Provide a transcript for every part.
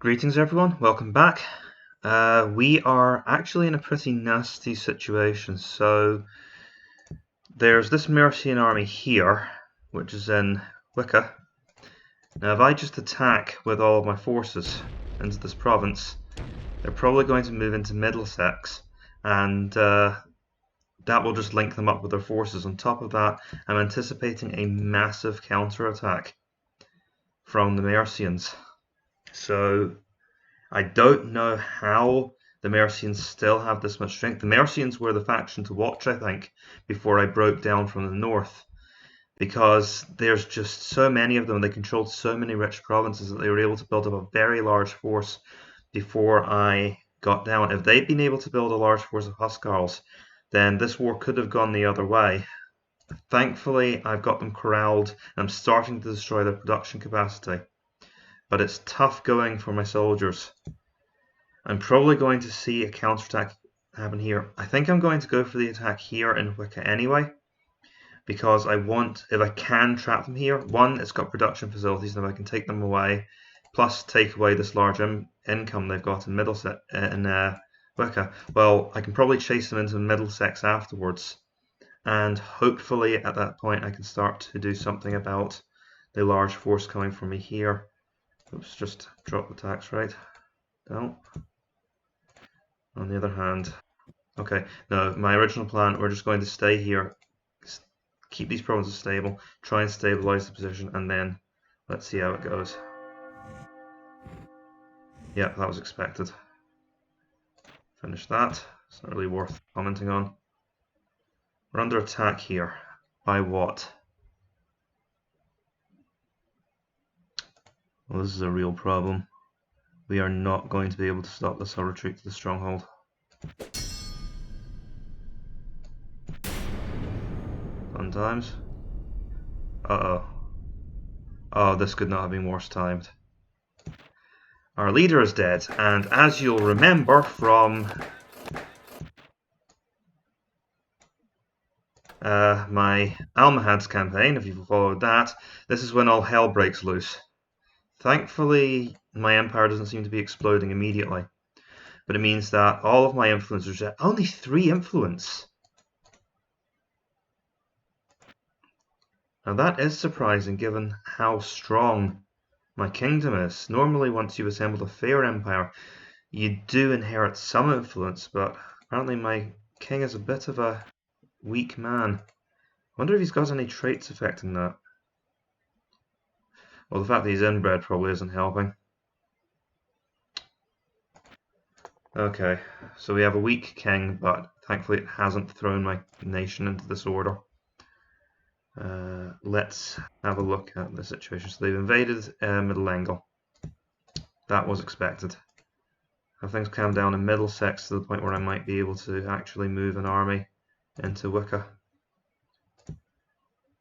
Greetings everyone, welcome back. We are actually in a pretty nasty situation. So there's this Mercian army here, which is in Wicca. Now if I just attack with all of my forces into this province, they're probably going to move into Middlesex, and that will just link them up with their forces. On top of that, I'm anticipating a massive counterattack from the Mercians. So I don't know how the Mercians still have this much strength. The Mercians were the faction to watch, I think, before I broke down from the north, because there's just so many of them. They controlled so many rich provinces that they were able to build up a very large force before I got down. If they'd been able to build a large force of Huscarls, then this war could have gone the other way. Thankfully, I've got them corralled. I'm starting to destroy their production capacity, but it's tough going for my soldiers. I'm probably going to see a counterattack happen here. I think I'm going to go for the attack here in Wicca anyway, because I want, if I can trap them here, one, it's got production facilities and I can take them away, plus take away this large income they've got in Wicca. Well, I can probably chase them into Middlesex afterwards, and hopefully at that point I can start to do something about the large force coming from me here. Oops, just drop the tax rate. Don't. On the other hand, okay, no, my original plan, we're just going to stay here, keep these provinces stable, try and stabilize the position, and then let's see how it goes. Yeah, that was expected. Finish that. It's not really worth commenting on. We're under attack here. By what? Well, this is a real problem. We are not going to be able to stop this or retreat to the stronghold. Fun times. Uh-oh. Oh, this could not have been worse timed. Our leader is dead, and as you'll remember from my Almohads campaign, if you've followed that, this is when all hell breaks loose. Thankfully, my empire doesn't seem to be exploding immediately, but it means that all of my influencers are only 3 influence. Now that is surprising given how strong my kingdom is. Normally, once you've assembled a fair empire, you do inherit some influence, but apparently my king is a bit of a weak man. I wonder if he's got any traits affecting that. Well, the fact that he's inbred probably isn't helping. Okay, so we have a weak king, but thankfully it hasn't thrown my nation into disorder. Let's have a look at the situation. So they've invaded Middle Angle. That was expected. Have things calmed down in Middlesex to the point where I might be able to actually move an army into Wicca.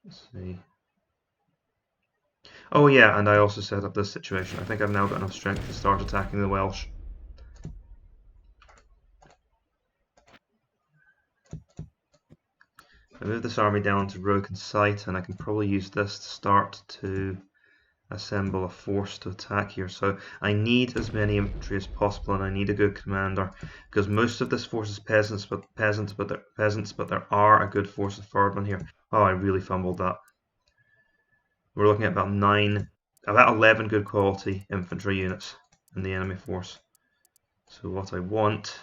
Let's see. Oh yeah, and I also set up this situation. I think I've now got enough strength to start attacking the Welsh. I move this army down to Broken Sight, and I can probably use this to start to assemble a force to attack here. So I need as many infantry as possible, and I need a good commander, because most of this force is peasants, but there are a good force of Fardman here. Oh, I really fumbled that. We're looking at about 11 good quality infantry units in the enemy force. So what I want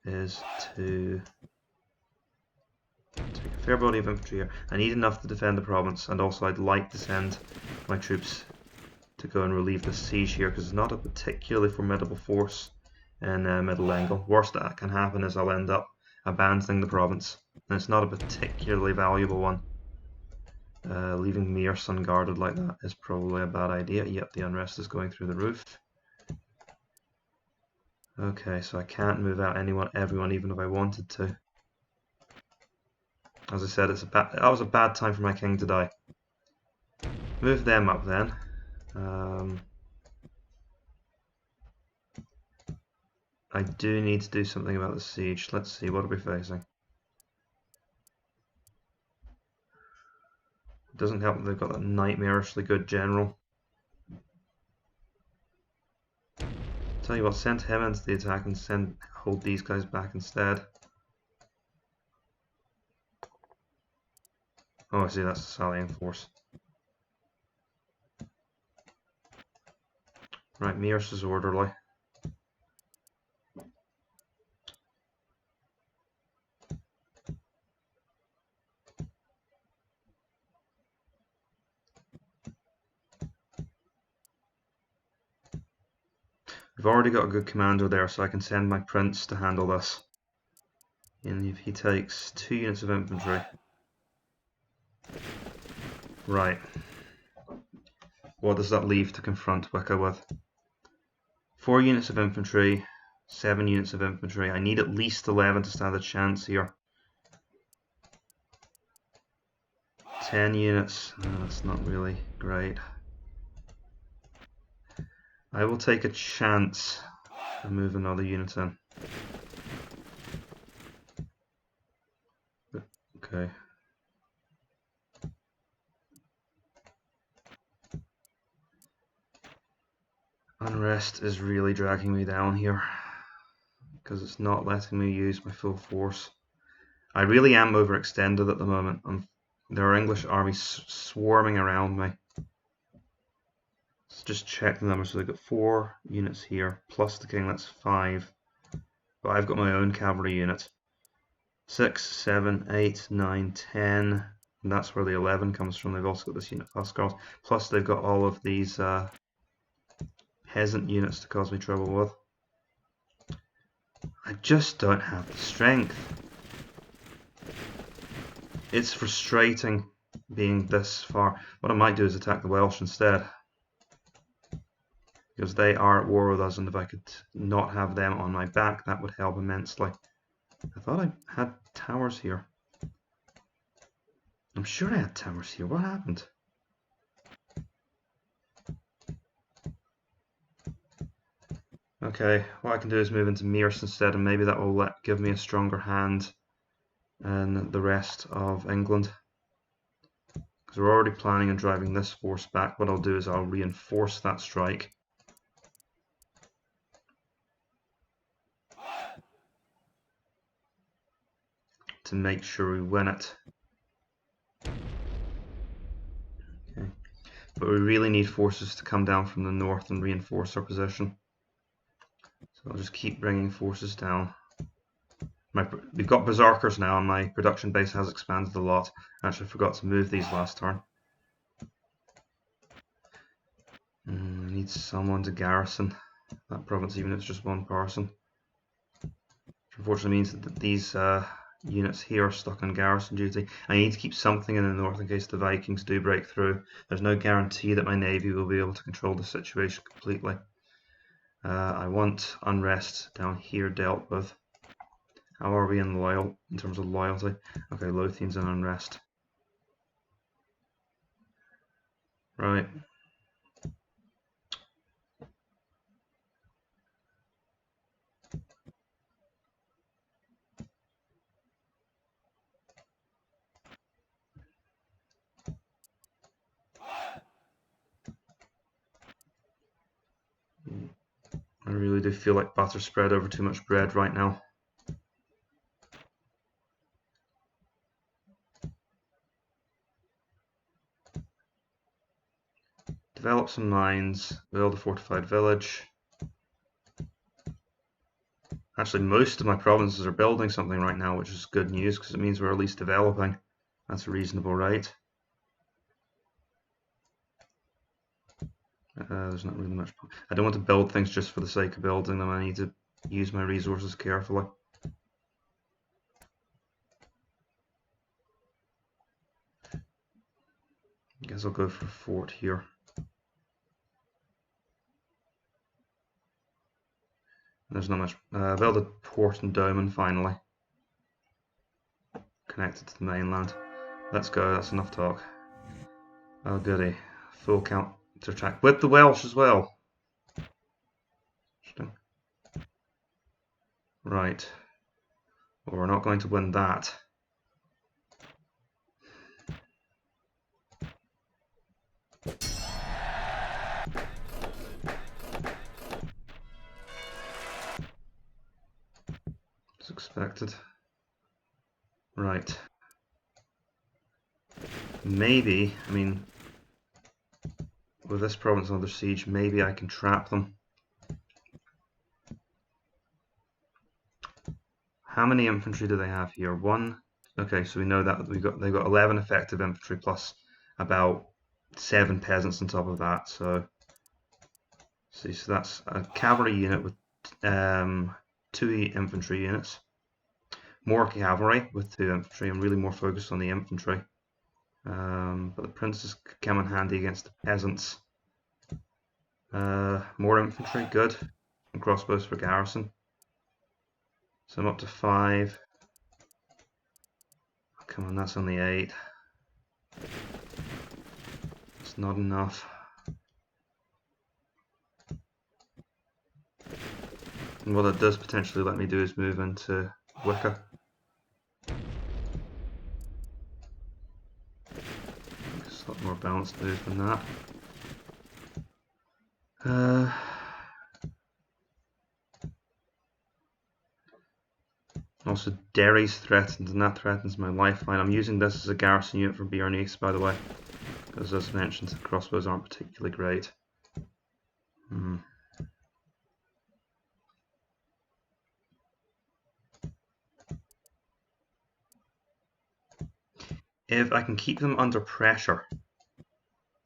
is to take a fair body of infantry here. I need enough to defend the province, and also I'd like to send my troops to go and relieve the siege here, because it's not a particularly formidable force in Middle Angle. Worst that can happen is I'll end up abandoning the province, and it's not a particularly valuable one. Leaving Mears unguarded like that is probably a bad idea. Yep, the unrest is going through the roof. Okay, so I can't move out everyone, even if I wanted to. As I said, that was a bad time for my king to die. Move them up then. I do need to do something about the siege. Let's see, what are we facing? It doesn't help that they've got that nightmarishly good general. Tell you what, send him into the attack and hold these guys back instead. Oh, I see, that's the sallying force. Right, Mears is orderly. We've already got a good commander there, so I can send my prince to handle this. And if he takes 2 units of infantry. Right. What does that leave to confront Wicca with? 4 units of infantry, 7 units of infantry. I need at least 11 to stand a chance here. 10 units. That's not really great. I will take a chance and move another unit in. Okay. Unrest is really dragging me down here because it's not letting me use my full force. I really am overextended at the moment. There are English armies swarming around me. Let's just check the numbers. So they've got 4 units here, plus the king, that's 5. But I've got my own cavalry unit. 6, 7, 8, 9, 10. And that's where the 11 comes from. They've also got this unit of Huscarls. Plus they've got all of these peasant units to cause me trouble with. I just don't have the strength. It's frustrating being this far. What I might do is attack the Welsh instead, because they are at war with us, and if I could not have them on my back, that would help immensely. I thought I had towers here. I'm sure I had towers here. What happened? Okay, what I can do is move into Mears instead, and maybe that will give me a stronger hand in the rest of England. Because we're already planning on driving this force back. What I'll do is I'll reinforce that strike. To make sure we win it. Okay. But we really need forces to come down from the north and reinforce our position. So I'll just keep bringing forces down. We've got berserkers now, and my production base has expanded a lot. Actually, I forgot to move these last turn. I need someone to garrison that province, even if it's just one person. Which unfortunately means that these units here are stuck on garrison duty. I need to keep something in the north in case the Vikings do break through. There's no guarantee that my navy will be able to control the situation completely. I want unrest down here dealt with. How are we in terms of loyalty? Okay, Lothian's in unrest. Right. I really do feel like butter spread over too much bread right now. Develop some mines, build a fortified village. Actually, most of my provinces are building something right now, which is good news because it means we're at least developing. That's a reasonable rate. There's not really much. I don't want to build things just for the sake of building them. I need to use my resources carefully. I guess I'll go for a fort here. There's not much. Build a port in Doman finally. Connected to the mainland. Let's go, that's enough talk. Oh goody. Full count to attack with the Welsh as well. Interesting. Right. Well, we're not going to win that. expected. Right. Maybe, I mean, with this province under siege, maybe I can trap them. How many infantry do they have here? One. Okay, so we know that they've got 11 effective infantry plus about 7 peasants on top of that. So that's a cavalry unit with 2 infantry units, more cavalry with 2 infantry. I'm really more focused on the infantry, but the princes come in handy against the peasants. More infantry, good. And crossbows for garrison. So I'm up to 5. Oh, come on, that's only 8. It's not enough. And what it does potentially let me do is move into Wicca. It's a lot more balanced move than that. Also, Derry's threatened, and that threatens my lifeline. I'm using this as a garrison unit for Bearnice, by the way, because as mentioned, the crossbows aren't particularly great. If I can keep them under pressure,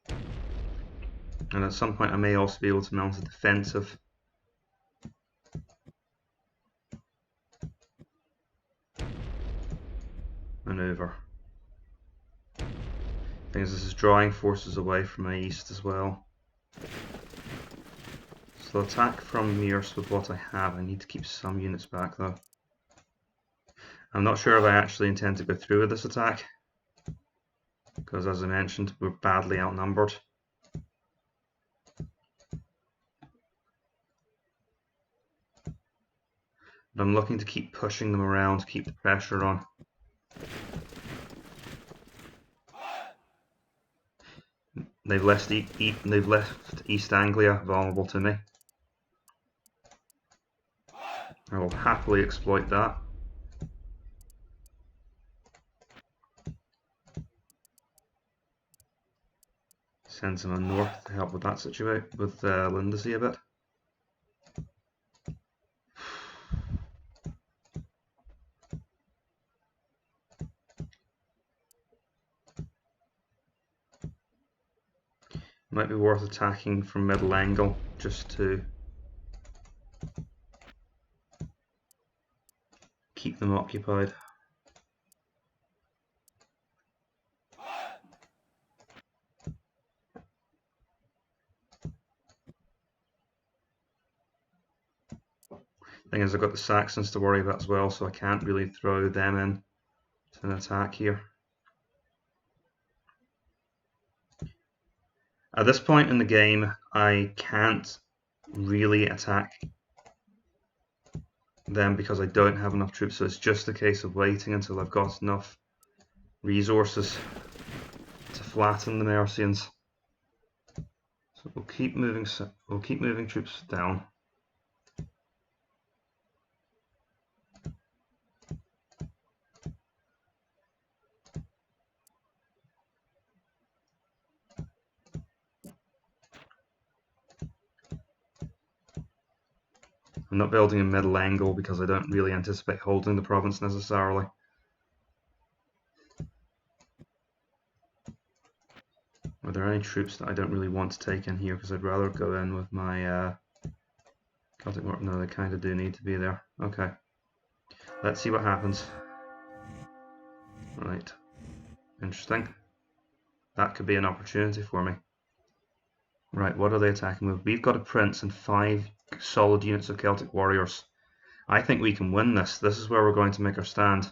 and at some point I may also be able to mount a defensive maneuver. Thing is, this is drawing forces away from my east as well. So attack from Mears with what I have. I need to keep some units back though. I'm not sure if I actually intend to go through with this attack, because as I mentioned, we're badly outnumbered. But I'm looking to keep pushing them around to keep the pressure on. They've left East Anglia vulnerable to me. I will happily exploit that. Send someone north to help with that situation, with Lindesey a bit. Might be worth attacking from middle angle just to keep them occupied. Thing is, I've got the Saxons to worry about as well, so I can't really throw them in to an attack here. At this point in the game, I can't really attack them because I don't have enough troops, so it's just a case of waiting until I've got enough resources to flatten the Mercians. So we'll keep moving troops down. I'm not building a middle angle because I don't really anticipate holding the province necessarily. Are there any troops that I don't really want to take in here because I'd rather go in with my Celtic War? No, they kind of do need to be there. Okay, let's see what happens. Right, interesting. That could be an opportunity for me. Right, what are they attacking with? We've got a prince and 5 solid units of Celtic warriors. I think we can win this. This is where we're going to make our stand.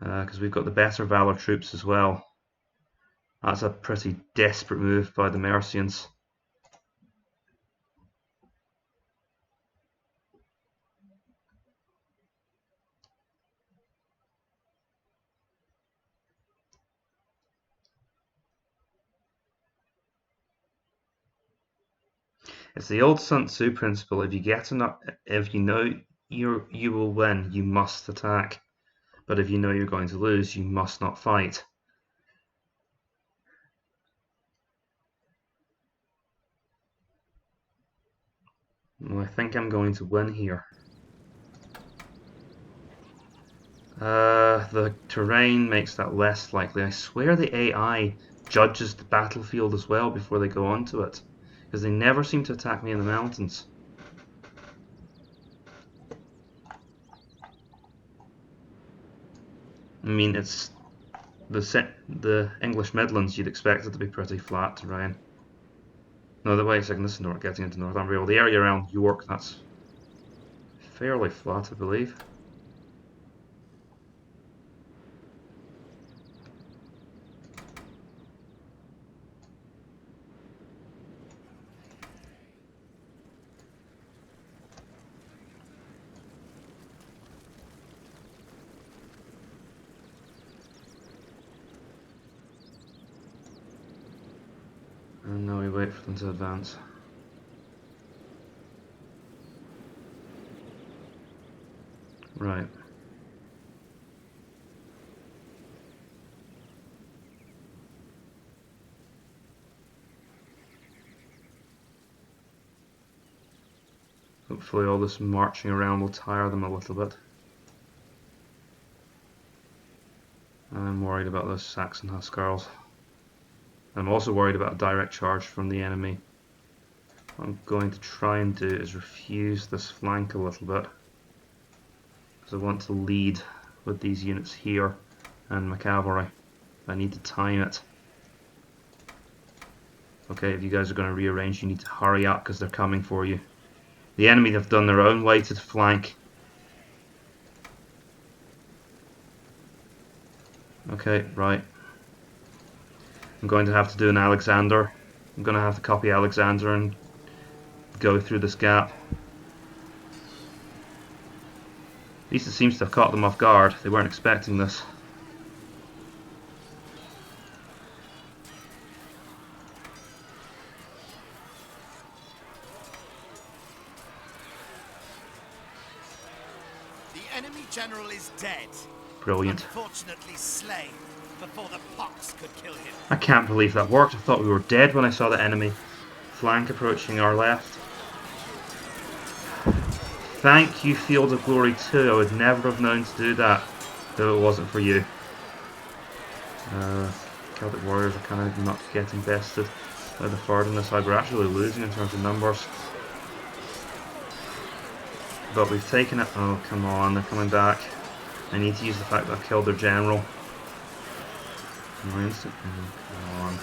Because we've got the better valor troops as well. That's a pretty desperate move by the Mercians. It's the old Sun Tzu principle. If you know you will win, you must attack. But if you know you're going to lose, you must not fight. Well, I think I'm going to win here. The terrain makes that less likely. I swear the AI judges the battlefield as well before they go onto it, because they never seem to attack me in the mountains. I mean, it's the English Midlands. You'd expect it to be pretty flat terrain. No, wait a second. This is not getting into Northumbria. Well, the area around York, that's fairly flat, I believe. And now we wait for them to advance. Right. Hopefully all this marching around will tire them a little bit. I'm worried about those Saxon Huscarls. I'm also worried about a direct charge from the enemy. What I'm going to try and do is refuse this flank a little bit, because I want to lead with these units here and my cavalry. I need to time it. Okay, if you guys are going to rearrange, you need to hurry up because they're coming for you. The enemy have done their own weighted flank. Okay, right. I'm going to have to do an Alexander. I'm going to have to copy Alexander and go through this gap. At least it seems to have caught them off guard. They weren't expecting this. The enemy general is dead. Brilliant. Unfortunately slain before the Picts could kill him. I can't believe that worked. I thought we were dead when I saw the enemy flank approaching our left. Thank you, Field of Glory 2. I would never have known to do that if it wasn't for you. Celtic Warriors are kind of not getting bested by the Fard on this side. We're actually losing in terms of numbers. But we've taken it. Oh, come on, they're coming back. I need to use the fact that I've killed their general. Oh, come on.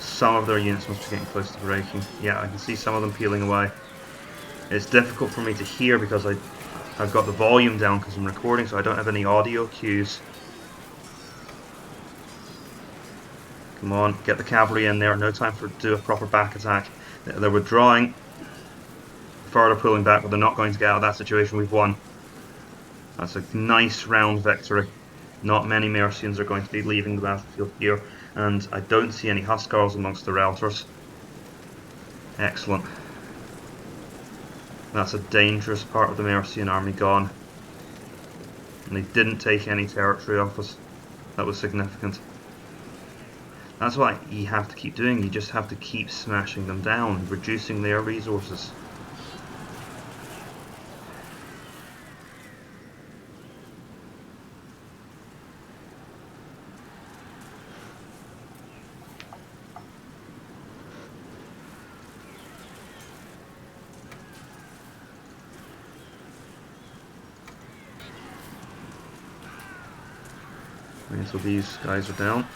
Some of their units must be getting close to breaking. Yeah, I can see some of them peeling away. It's difficult for me to hear because I've got the volume down because I'm recording, so I don't have any audio cues. Come on, get the cavalry in there. No time to do a proper back attack. They're withdrawing. Further pulling back, but they're not going to get out of that situation. We've won. That's a nice round victory. Not many Mercians are going to be leaving the battlefield here, and I don't see any Huscarls amongst the Realtors. Excellent. That's a dangerous part of the Mercian army gone. And they didn't take any territory off us. That was significant. That's what you have to keep doing. You just have to keep smashing them down, reducing their resources. Okay, so these guys are down.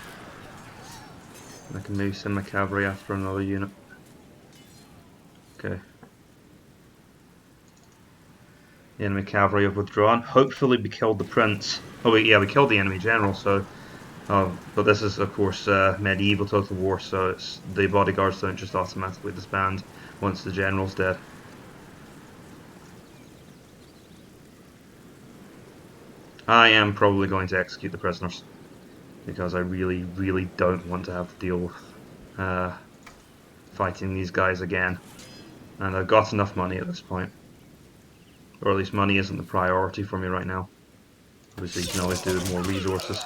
I can maybe send my cavalry after another unit. Okay. The enemy cavalry have withdrawn. Hopefully we killed the prince. Oh wait, yeah, we killed the enemy general, so... but this is, of course, medieval Total War, so it's the bodyguards don't just automatically disband once the general's dead. I am probably going to execute the prisoners, because I really, really don't want to have to deal with fighting these guys again. And I've got enough money at this point. Or at least money isn't the priority for me right now. Obviously you can always do with more resources.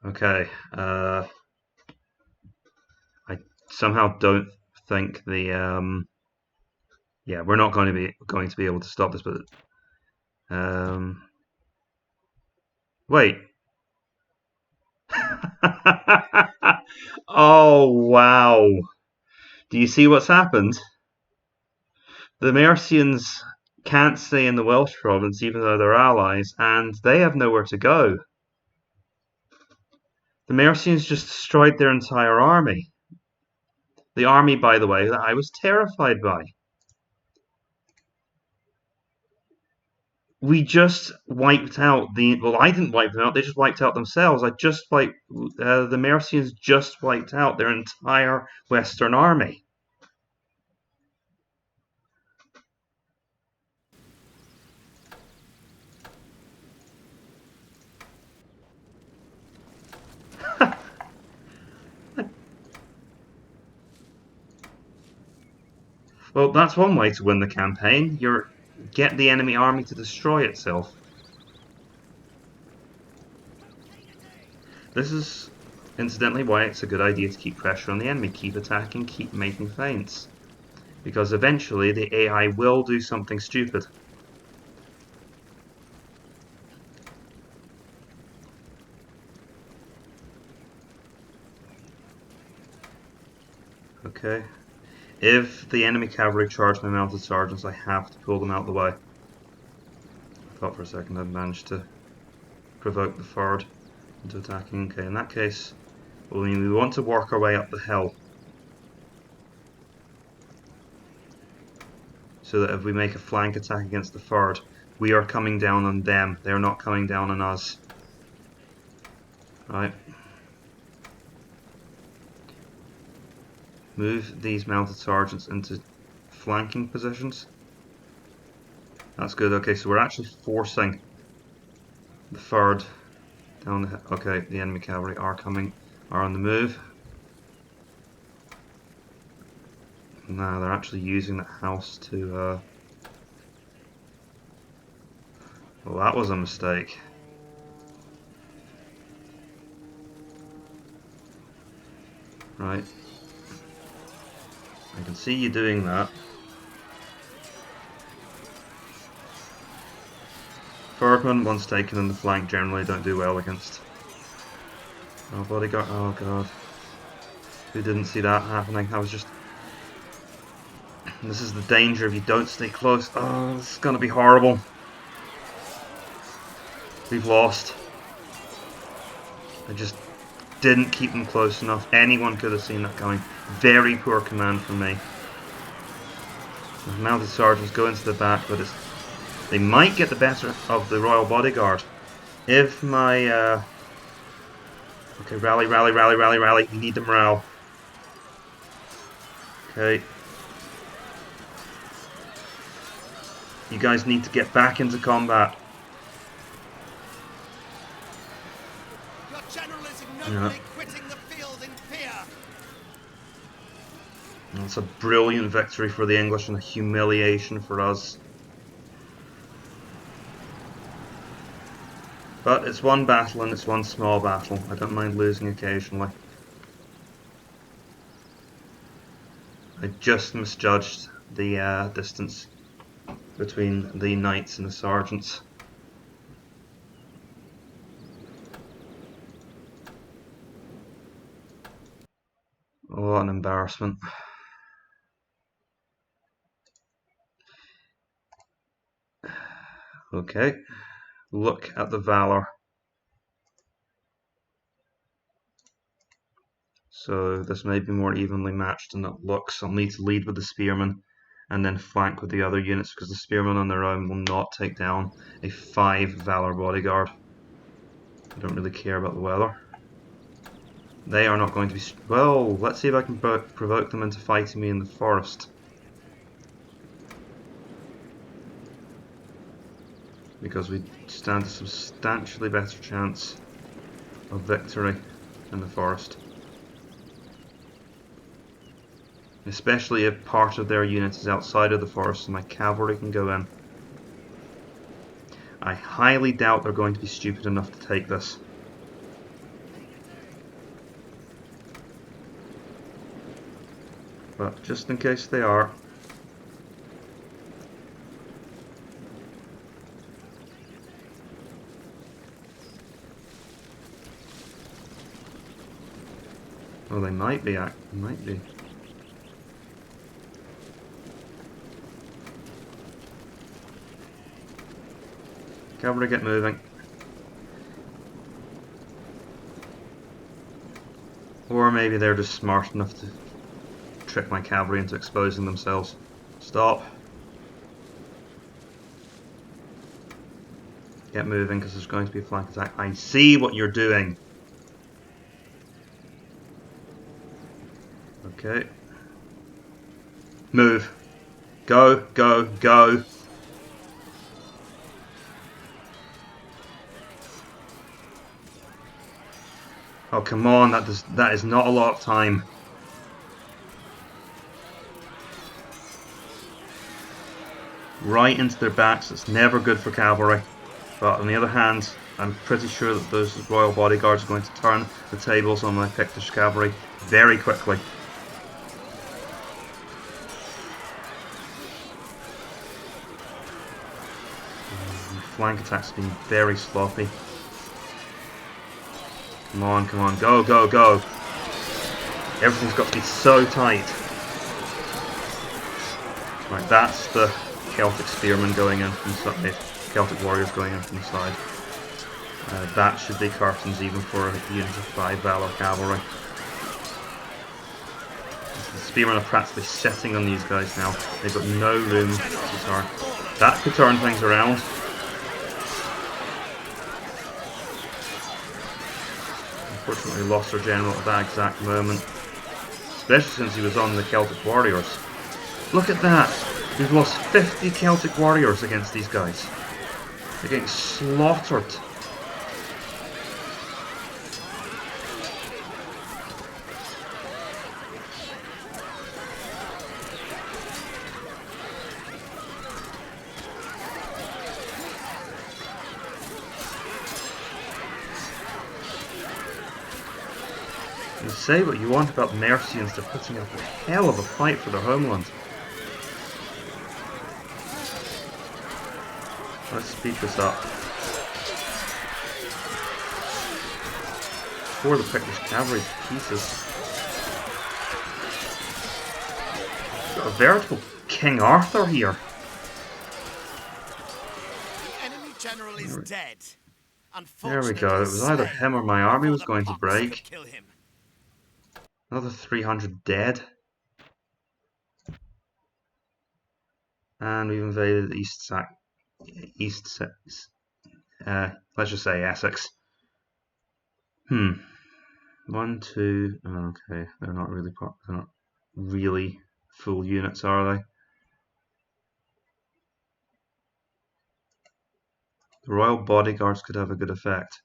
Okay, I somehow don't think the yeah, we're not going to be able to stop this, but wait. Oh wow. Do you see what's happened? The Mercians can't stay in the Welsh province even though they're allies, and they have nowhere to go. The Mercians just destroyed their entire army. The army, by the way, that I was terrified by. We just wiped out the. Well, I didn't wipe them out. They just wiped out themselves. The Mercians just wiped out their entire Western army. Well, that's one way to win the campaign. Get the enemy army to destroy itself. This is incidentally why it's a good idea to keep pressure on the enemy, keep attacking, keep making feints. Because eventually the AI will do something stupid. Okay. If the enemy cavalry charge my mounted sergeants, I have to pull them out of the way. I thought for a second I'd managed to provoke the Fard into attacking. Okay, in that case, we want to work our way up the hill. So that if we make a flank attack against the Fard, we are coming down on them. They're not coming down on us. Right. Move these mounted sergeants into flanking positions. That's good. Okay, so we're actually forcing the Fard down the hill. Okay, the enemy cavalry are on the move. Now they're actually using the house to well, that was a mistake. Right. I can see you doing that. Ferdman, once taken in the flank, generally don't do well against. Oh, bodyguard. Oh, God. Who didn't see that happening? I was just. This is the danger if you don't stay close. Oh, this is going to be horrible. We've lost. I just didn't keep them close enough. Anyone could have seen that coming. Very poor command from me. The mounted sergeants go into the back, but they might get the better of the royal bodyguard. If my okay, rally, rally, rally, rally, rally. We need the morale. Okay. You guys need to get back into combat. Your general is ignobly quitting the field in fear. That's a brilliant victory for the English and a humiliation for us. But it's one battle and it's one small battle. I don't mind losing occasionally. I just misjudged the distance between the knights and the sergeants. Oh, what an embarrassment. Okay, look at the valor. So this may be more evenly matched than it looks. I'll need to lead with the spearmen and then flank with the other units because the spearmen on their own will not take down a 5 valor bodyguard. I don't really care about the weather. They are not going to be... Well, let's see if I can provoke them into fighting me in the forest. Because we stand a substantially better chance of victory in the forest. especially if part of their unit is outside of the forest so my cavalry can go in. I highly doubt they're going to be stupid enough to take this. But just in case they are, oh, they might be. Might be. Cavalry, get moving. Or maybe they're just smart enough to trick my cavalry into exposing themselves. Stop. Get moving, because there's going to be a flank attack. I see what you're doing. Okay. Move. Go, go, go. Oh, come on, that is not a lot of time. Right into their backs, it's never good for cavalry. But on the other hand, I'm pretty sure that those royal bodyguards are going to turn the tables on my Pictish cavalry very quickly. Flank attacks have been very sloppy. Come on, come on, go, go, go. Everything's got to be so tight. Right, that's the Celtic spearmen going in from the side. Celtic warriors going in from the side. That should be curtains even for a unit of 5 Valor cavalry. The spearmen are practically sitting on these guys now. They've got no room to turn. That could turn things around. Unfortunately lost our general at that exact moment. Especially since he was on the Celtic warriors. Look at that! We've lost 50 Celtic warriors against these guys. They're getting slaughtered. You say what you want about Mercians, they're putting up a hell of a fight for their homeland. Let's speed this up. Before the Pictish cavalry to pieces. Got a veritable King Arthur here. The enemy general is dead. There we go. It was either him or my army was going to break. Another 300 dead. And we've invaded let's just say Essex. 1, 2, okay, they're not really full units, are they? The royal bodyguards could have a good effect.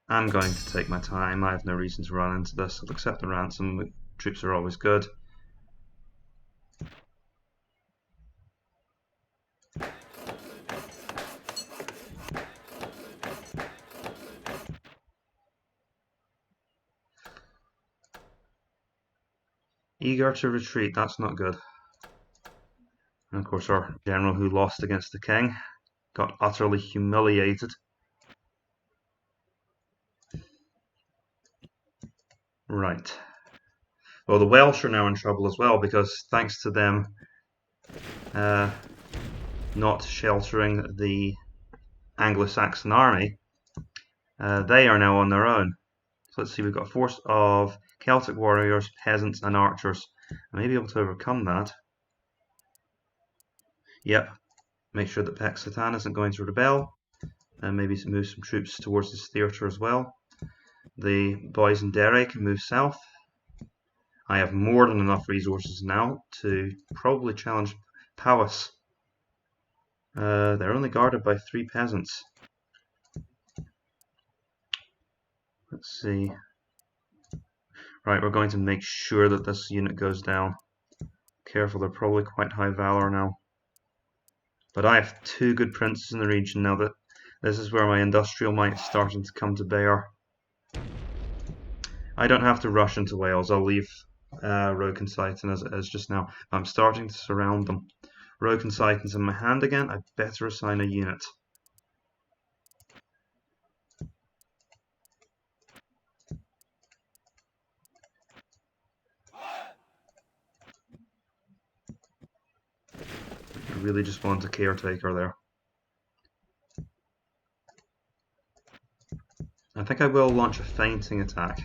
I'm going to take my time. I have no reason to run into this. I'll accept the ransom. The troops are always good. Eager to retreat. That's not good. And of course our general who lost against the king got utterly humiliated. Right. Well, the Welsh are now in trouble as well because thanks to them not sheltering the Anglo-Saxon army, they are now on their own. So let's see, we've got a force of Celtic warriors, peasants and archers. I may be able to overcome that. Yep. Make sure that Pecksitan isn't going to rebel. And maybe move some troops towards this theatre as well. The boys in Derry can move south. I have more than enough resources now to probably challenge Powys. They're only guarded by 3 peasants. Let's see. Right, we're going to make sure that this unit goes down. Careful, they're probably quite high valor now. But I have 2 good princes in the region now that this is where my industrial might is starting to come to bear. I don't have to rush into Wales. I'll leave Rokensighton as it is just now. I'm starting to surround them. Rokensighton's in my hand again. I better assign a unit. I really just want a caretaker there. I think I will launch a feinting attack.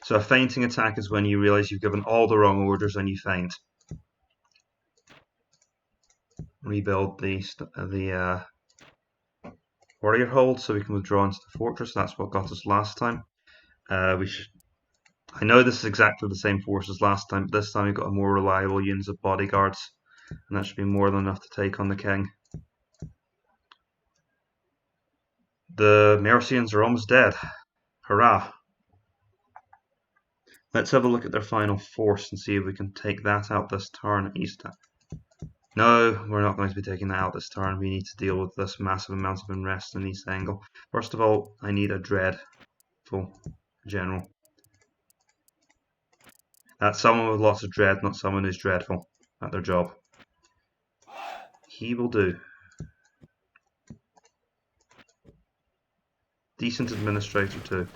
So a feinting attack is when you realise you've given all the wrong orders and you feint. Rebuild the warrior hold so we can withdraw into the fortress. That's what got us last time. I know this is exactly the same force as last time, but this time we've got a more reliable unit of bodyguards, and that should be more than enough to take on the king. The Mercians are almost dead. Hurrah! Let's have a look at their final force and see if we can take that out this turn. No, we're not going to be taking that out this turn. We need to deal with this massive amount of unrest in East Angle. First of all, I need a dreadful general. That's someone with lots of dread, not someone who's dreadful at their job. He will do. Decent administrator too,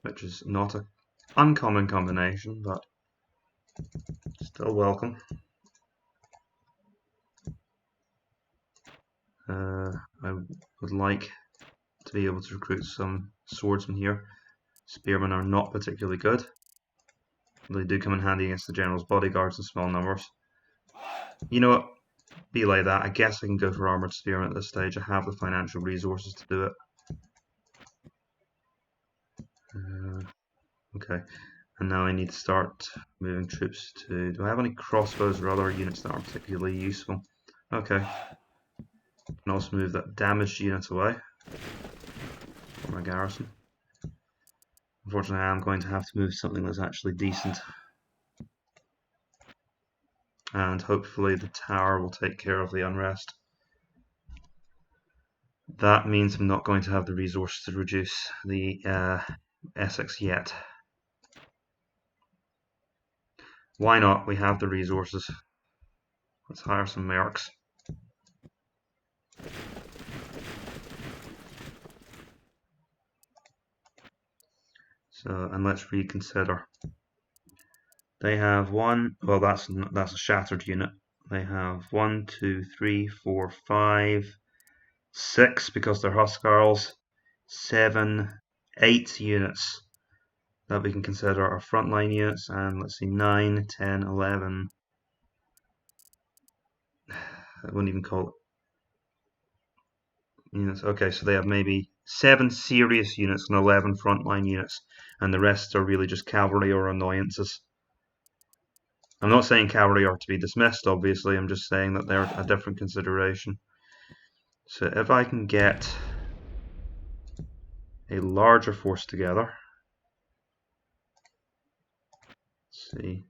which is not an uncommon combination, but still welcome. I would like to be able to recruit some swordsmen here. Spearmen are not particularly good. They do come in handy against the general's bodyguards in small numbers. You know what? Be like that. I guess I can go for armoured spearmen at this stage. I have the financial resources to do it. Okay, and now I need to start moving troops to... Do I have any crossbows or other units that aren't particularly useful? Okay. I can also move that damaged unit away for my garrison. Unfortunately, I am going to have to move something that's actually decent. And hopefully the tower will take care of the unrest. That means I'm not going to have the resources to reduce the Essex yet. Why not? We have the resources. Let's hire some mercs. So, and let's reconsider. They have one, well that's a shattered unit. They have 1, 2, 3, 4, 5, 6 because they're Huscarls, 7, 8 units that we can consider our frontline units, and let's see, 9, 10, 11. I wouldn't even call it units. Okay, so they have maybe 7 serious units and 11 frontline units, and the rest are really just cavalry or annoyances. I'm not saying cavalry are to be dismissed, obviously, I'm just saying that they're a different consideration. So if I can get a larger force together, let's see.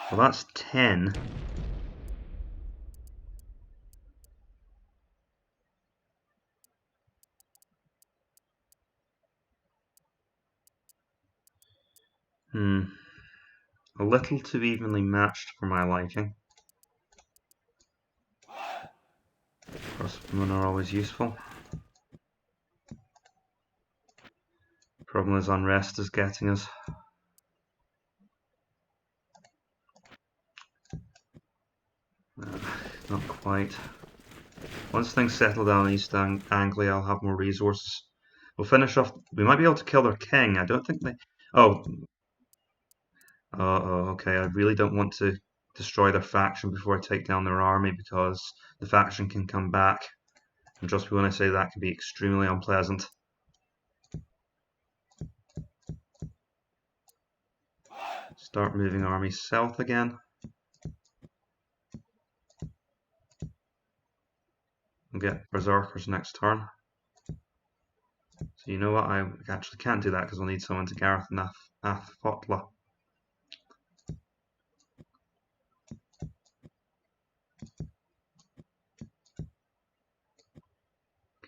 Well, that's 10. A little too evenly matched for my liking. Crossbowmen are always useful. Problem is unrest is getting us. Not quite. Once things settle down in East Anglia, I'll have more resources. We'll finish off. We might be able to kill their king. I don't think they. Oh, Uh-oh, okay, I really don't want to destroy their faction before I take down their army because the faction can come back. And trust me when I say that can be extremely unpleasant. Start moving armies south again. We'll get berserkers next turn. So you know what, I actually can't do that because I'll need someone to Gareth and Athfotla.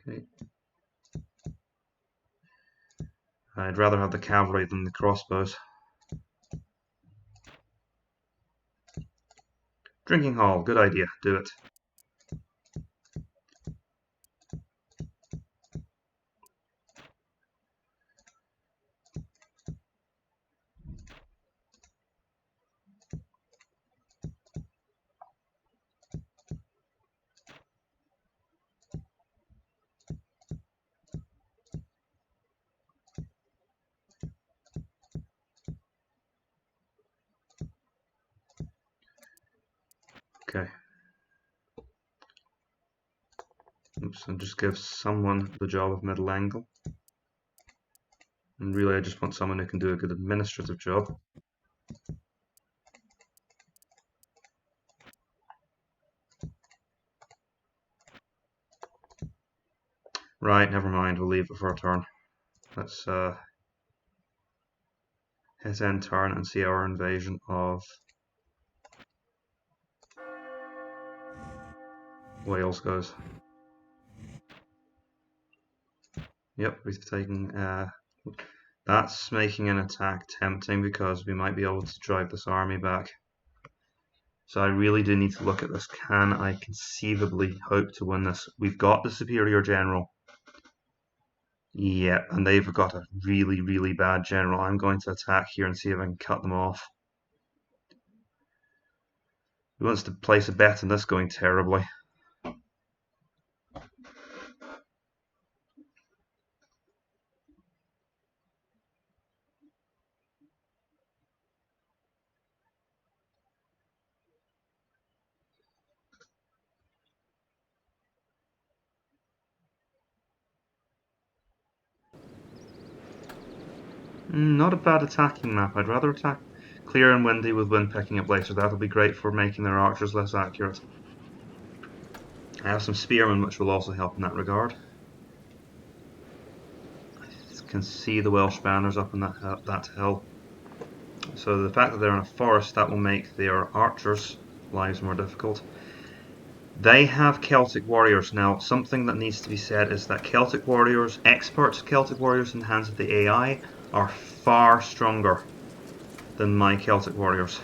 Okay. I'd rather have the cavalry than the crossbows. Drinking hall, good idea, do it. Okay. Oops, and just give someone the job of middle angle. And really I just want someone who can do a good administrative job. Right, never mind, we'll leave it for a turn. Let's hit end turn and see our invasion of Wales goes. Yep, we've taken that's making an attack tempting because we might be able to drive this army back. So I really do need to look at this. Can I conceivably hope to win this? We've got the superior general. Yeah, and they've got a really, really bad general. I'm going to attack here and see if I can cut them off. Who wants to place a bet on this going terribly? Not a bad attacking map. I'd rather attack clear and windy with wind picking up later. That'll be great for making their archers less accurate. I have some spearmen which will also help in that regard. I can see the Welsh banners up on that hill. So the fact that they're in a forest, that will make their archers' lives more difficult. They have Celtic warriors. Now, something that needs to be said is that Celtic warriors, expert Celtic warriors in the hands of the AI, are far stronger than my Celtic warriors.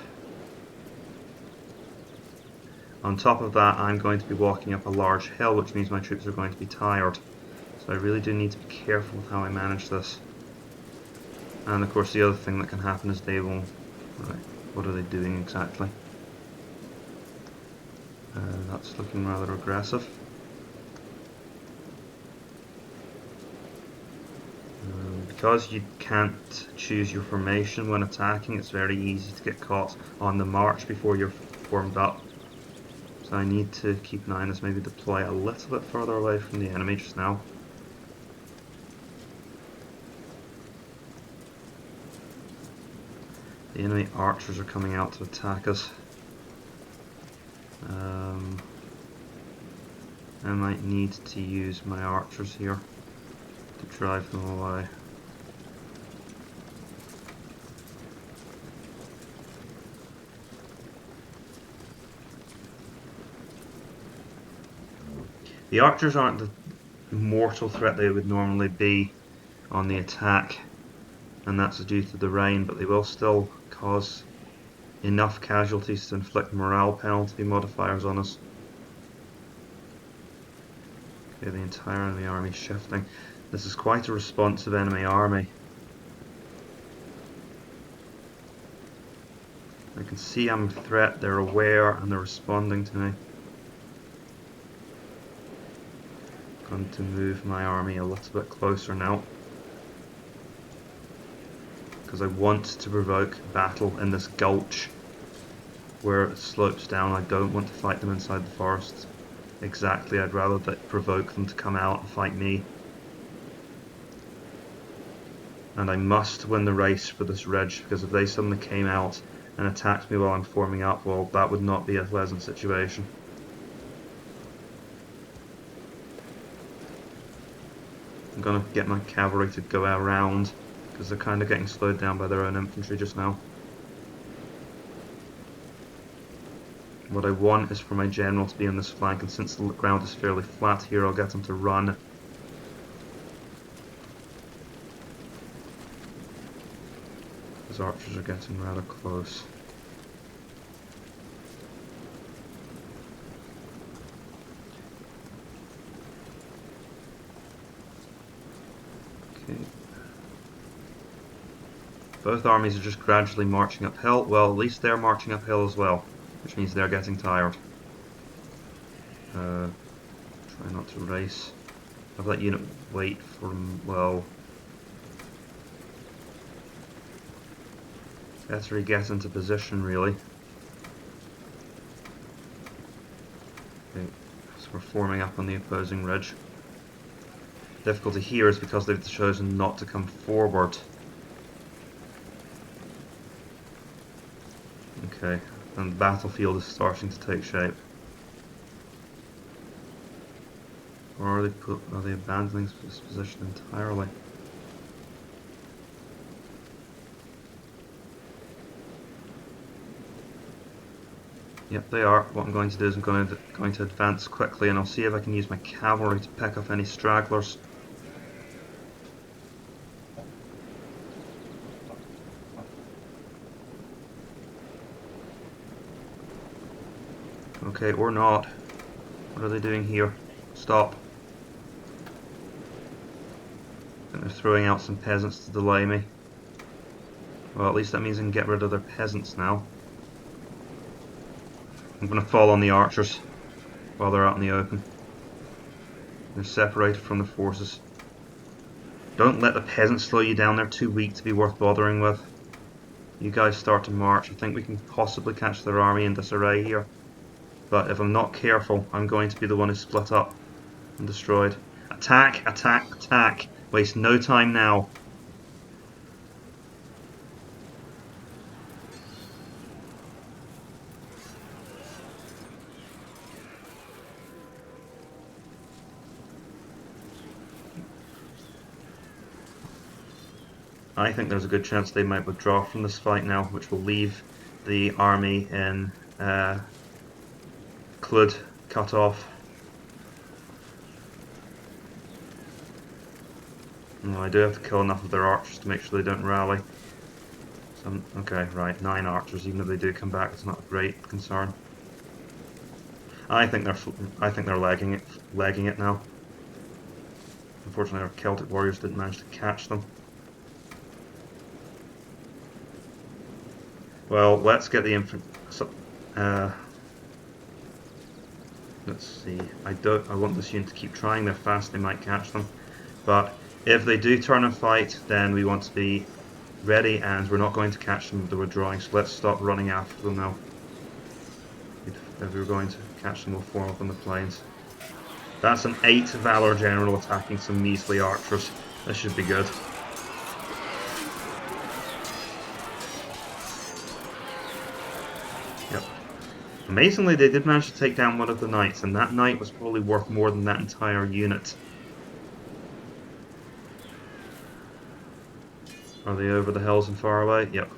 On top of that, I'm going to be walking up a large hill, which means my troops are going to be tired. So I really do need to be careful with how I manage this. And of course the other thing that can happen is they will... Right, what are they doing exactly? That's looking rather aggressive. Because you can't choose your formation when attacking, it's very easy to get caught on the march before you're formed up. So I need to keep an eye on this, maybe deploy a little bit further away from the enemy just now. The enemy archers are coming out to attack us. I might need to use my archers here to drive them away. The archers aren't the mortal threat they would normally be on the attack, and that's due to the rain, but they will still cause enough casualties to inflict morale penalty modifiers on us. Okay, the entire enemy army is shifting. This is quite a responsive enemy army. I can see I'm a threat, they're aware, and they're responding to me. I'm going to move my army a little bit closer now. because I want to provoke battle in this gulch where it slopes down. I don't want to fight them inside the forest. Exactly, I'd rather provoke them to come out and fight me. And I must win the race for this ridge, because if they suddenly came out and attacked me while I'm forming up, well, that would not be a pleasant situation. I'm going to get my cavalry to go around, because they're kind of getting slowed down by their own infantry just now. What I want is for my general to be on this flank, and since the ground is fairly flat here, I'll get him to run. His archers are getting rather close. Okay. Both armies are just gradually marching uphill. Well, at least they're marching uphill as well, which means they're getting tired. Try not to race. Have that unit wait for him. Well, better he gets into position, really. Okay, so we're forming up on the opposing ridge. Difficulty here is because they've chosen not to come forward. Okay, and the battlefield is starting to take shape. Or are they abandoning this position entirely? Yep, they are. What I'm going to do is I'm going to advance quickly, and I'll see if I can use my cavalry to pick off any stragglers. Okay, or not. What are they doing here? Stop. I think they're throwing out some peasants to delay me. Well, at least that means I can get rid of their peasants now. I'm going to fall on the archers while they're out in the open. They're separated from the forces. Don't let the peasants slow you down, they're too weak to be worth bothering with. You guys start to march. I think we can possibly catch their army in disarray here. But if I'm not careful, I'm going to be the one who's split up and destroyed. Attack, attack, attack. Waste no time now. I think there's a good chance they might withdraw from this fight now, which will leave the army in Clud cut off. Well, I do have to kill enough of their archers to make sure they don't rally. So, okay, right, 9 archers. Even if they do come back, it's not a great concern. I think they're legging it now. Unfortunately, our Celtic warriors didn't manage to catch them. Well, let's get the let's see. I want this unit to keep trying. They're fast. They might catch them, but if they do turn and fight, then we want to be ready, and we're not going to catch them with the withdrawing. So let's stop running after them now. If we were going to catch them, we'll form up on the plains. That's an 8 Valor General attacking some measly archers. This should be good. Yep. Amazingly, they did manage to take down one of the knights, and that knight was probably worth more than that entire unit. Are they over the hills and far away? Yep.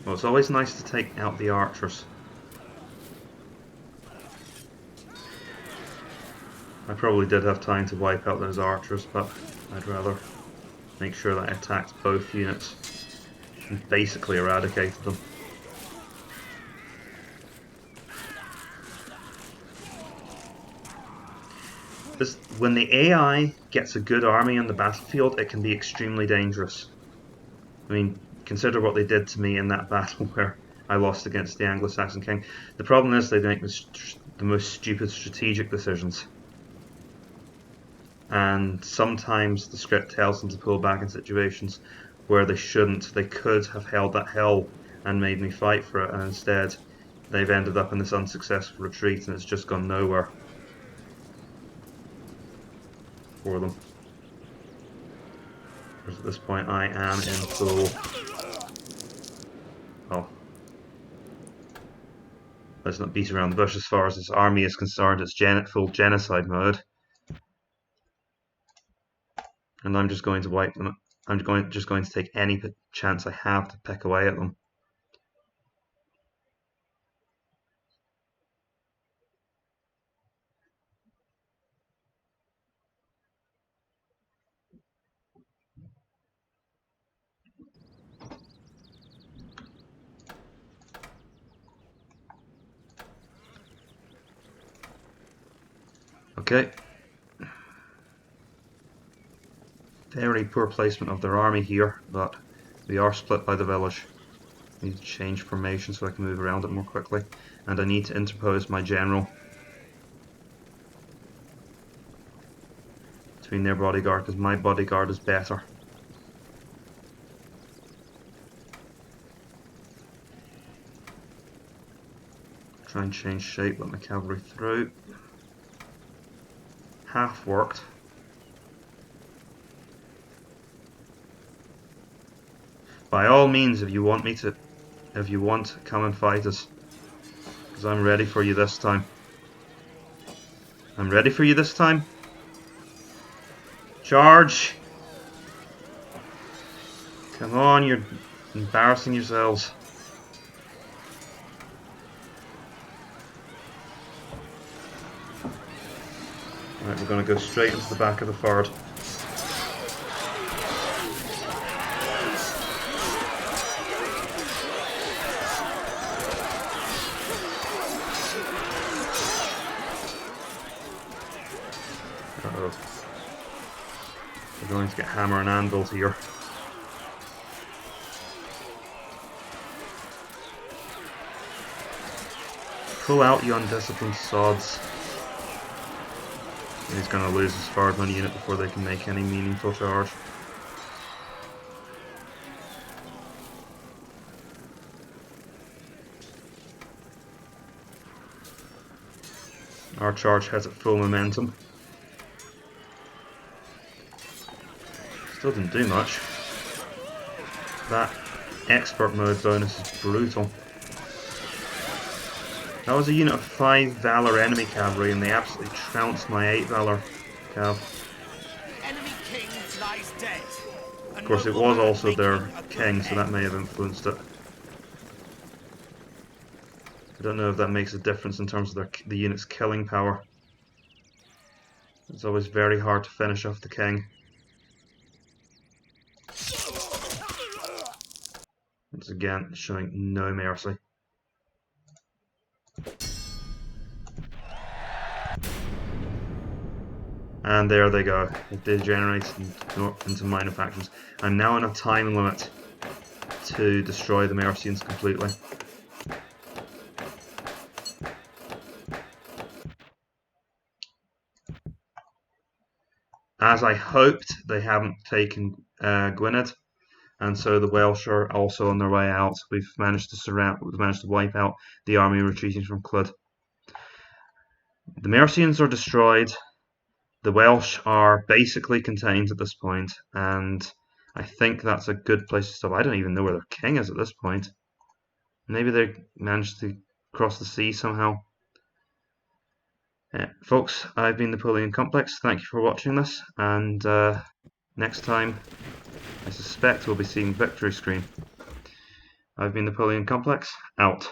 Well, it's always nice to take out the archers. I probably did have time to wipe out those archers, but I'd rather make sure that I attacked both units and basically eradicated them. When the AI gets a good army on the battlefield, it can be extremely dangerous. I mean, consider what they did to me in that battle where I lost against the Anglo-Saxon king. The problem is they make the most stupid strategic decisions. and sometimes the script tells them to pull back in situations where they shouldn't. They could have held that hill and made me fight for it, and instead they've ended up in this unsuccessful retreat, and it's just gone nowhere for them. Whereas at this point I am in full... well, let's not beat around the bush as far as this army is concerned. It's full genocide mode. And I'm just going to wipe them. I'm just going to take any chance I have to pick away at them. Okay. Very poor placement of their army here, but we are split by the village. I need to change formation so I can move around it more quickly, and I need to interpose my general between their bodyguard, because my bodyguard is better. Try and change shape, let my cavalry through. Half worked. By all means, if you want, come and fight us. Because I'm ready for you this time. I'm ready for you this time. Charge! Come on, you're embarrassing yourselves. Right, we're going to go straight into the back of the ford. Uh-oh. We're going to get hammer and anvil here. Pull out, you undisciplined sods. He's going to lose his Fardman unit before they can make any meaningful charge. Our charge has at full momentum. Still didn't do much. That expert mode bonus is brutal. That was a unit of 5 Valor enemy cavalry, and they absolutely trounced my 8 Valor cav. Enemy king lies dead. Of course, it was also their king, so that may have influenced it. I don't know if that makes a difference in terms of the unit's killing power. It's always very hard to finish off the king. Once again, showing no mercy. And there they go. It degenerates into minor factions. I'm now on a time limit to destroy the Mercians completely. As I hoped, they haven't taken Gwynedd, and so the Welsh are also on their way out. We've managed to wipe out the army retreating from Clud. The Mercians are destroyed. The Welsh are basically contained at this point, and I think that's a good place to stop. I don't even know where their king is at this point. Maybe they managed to cross the sea somehow. Folks, I've been Napoleon Complex. Thank you for watching this, and next time I suspect we'll be seeing Victory Screen. I've been Napoleon Complex, out.